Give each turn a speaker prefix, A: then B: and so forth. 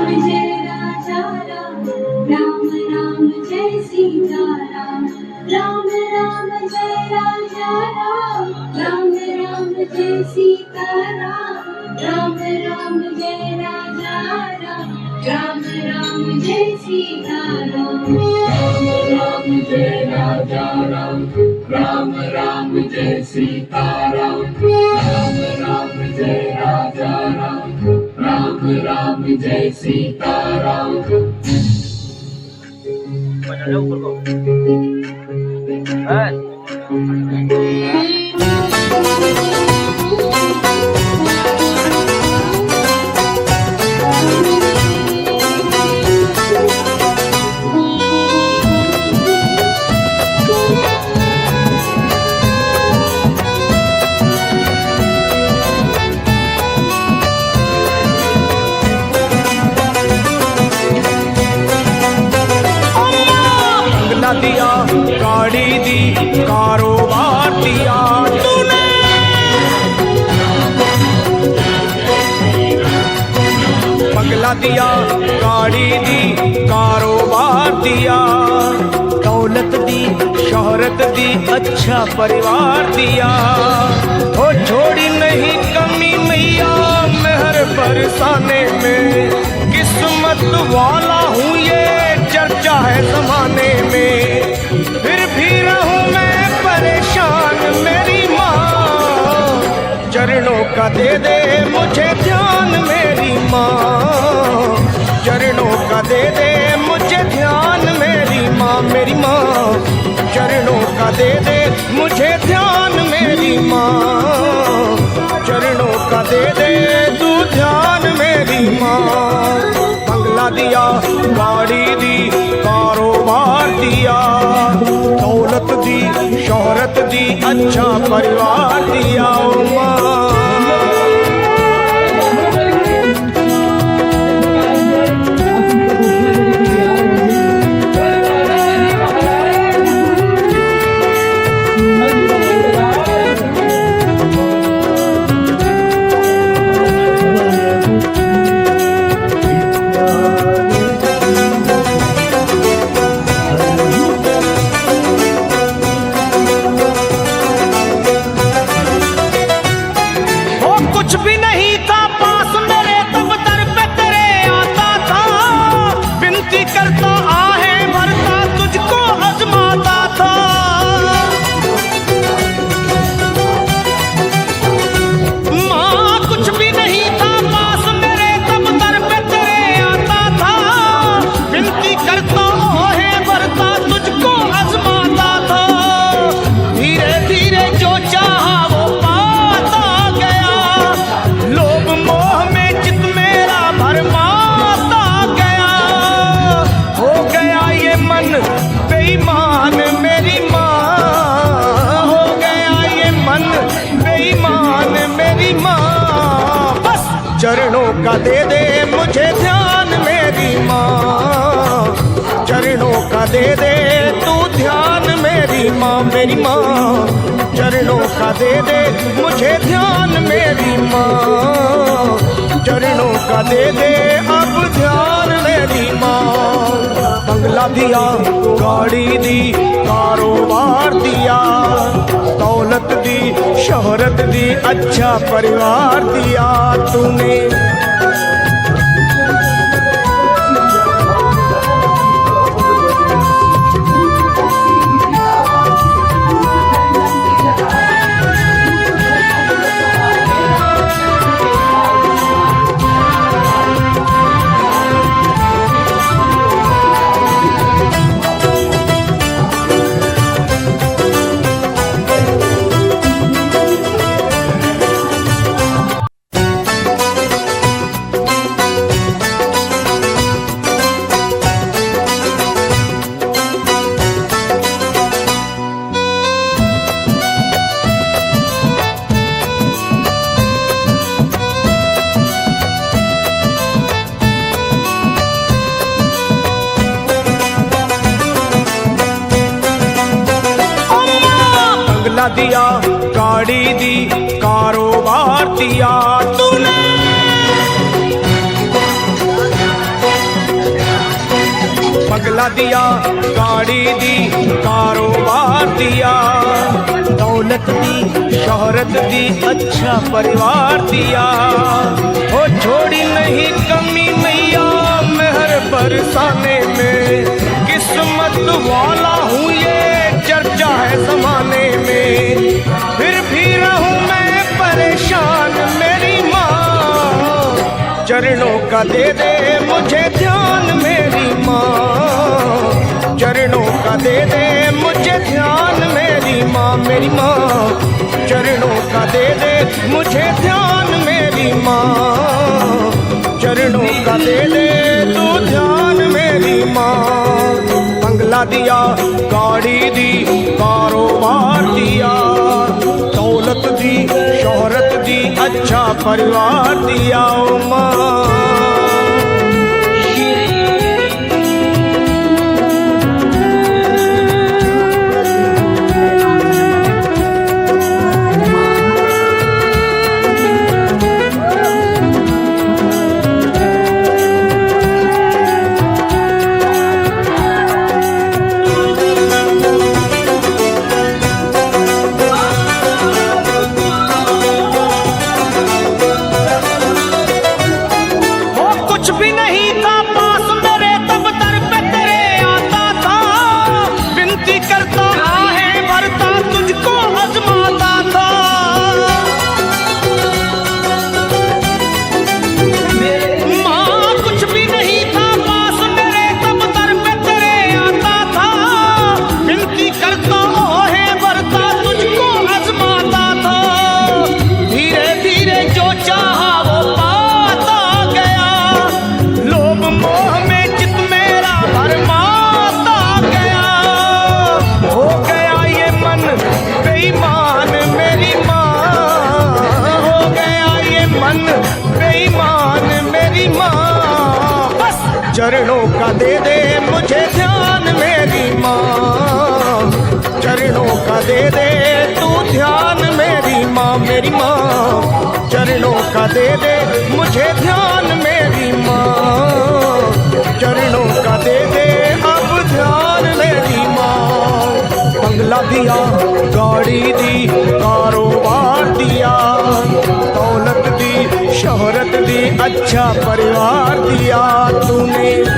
A: जय राजा राम, राम राम जय सीता राम, राम राम जय राजा राम, राम राम जय सीता राम, राम राम जय राजा राम, राम राम जय सीता राम, राम राम जय राजा राम, राम राम जय सीता राम, राम राम जय राजा राम, राम राम जय सीता राम।
B: दिया गाड़ी दी कारोबार दिया तूने, बंगला दिया गाड़ी दी कारोबार दिया, दौलत दी शोहरत दी अच्छा परिवार दिया। हो छोड़ी नहीं कमी मैया मेहर बरसाने में, किस्मत वाला हूँ ये चर्चा है जमाने में। फिर भी रहूं मैं परेशान मेरी माँ, चरणों का दे दे मुझे ध्यान मेरी माँ, चरणों का दे दे मुझे ध्यान मेरी माँ, मेरी माँ चरणों का दे दे मुझे ध्यान मेरी माँ, चरणों का दे दे तू ध्यान मेरी माँ। बंगला दिया गाड़ी दी कारोबार दिया, दौलत दी शोहरत दी अच्छा परिवार दिया माँ। चरणों का दे दे मुझे ध्यान मेरी माँ, चरणों का दे दे तू ध्यान मेरी माँ, मेरी माँ चरणों का दे दे मुझे ध्यान मेरी माँ, चरणों का दे दे अब ध्यान मेरी माँ। बंगला दिया गाड़ी दी कारोबार दिया, दौलत दी शोहरत दी अच्छा परिवार दिया तूने। दिया गाड़ी दी कारोबार दिया तूने, बंगला दिया, गाड़ी दी, कारोबार दिया, दौलत दी, शोहरत दी, अच्छा परिवार दिया। ओ छोड़ी नहीं कमी मैया मेहर बरसाने में, किस्मत वाला हूँ ये चर्चा है जमाने में। फिर भी रहूं मैं परेशान मेरी माँ, चरणों का दे दे मुझे ध्यान मेरी माँ, चरणों का दे दे मुझे ध्यान मेरी माँ, मेरी माँ चरणों का दे दे मुझे ध्यान मेरी माँ, चरणों का दे दे तू ध्यान मेरी माँ। बंगला दिया, गाड़ी दी, कारोबार दिया, दौलत दी, शोहरत दी, अच्छा परिवार दिया ओ माँ। चरणों का दे दे मुझे ध्यान मेरी माँ, चरणों का दे दे तू ध्यान मेरी माँ, मेरी माँ चरणों का दे दे मुझे ध्यान मेरी माँ, चरणों का दे दे अब ध्यान मेरी माँ। बंगला दिया, गाड़ी दी, कारोबार दिया, दौलत दी, शोहरत दी, अच्छा परिवार दिया तूने।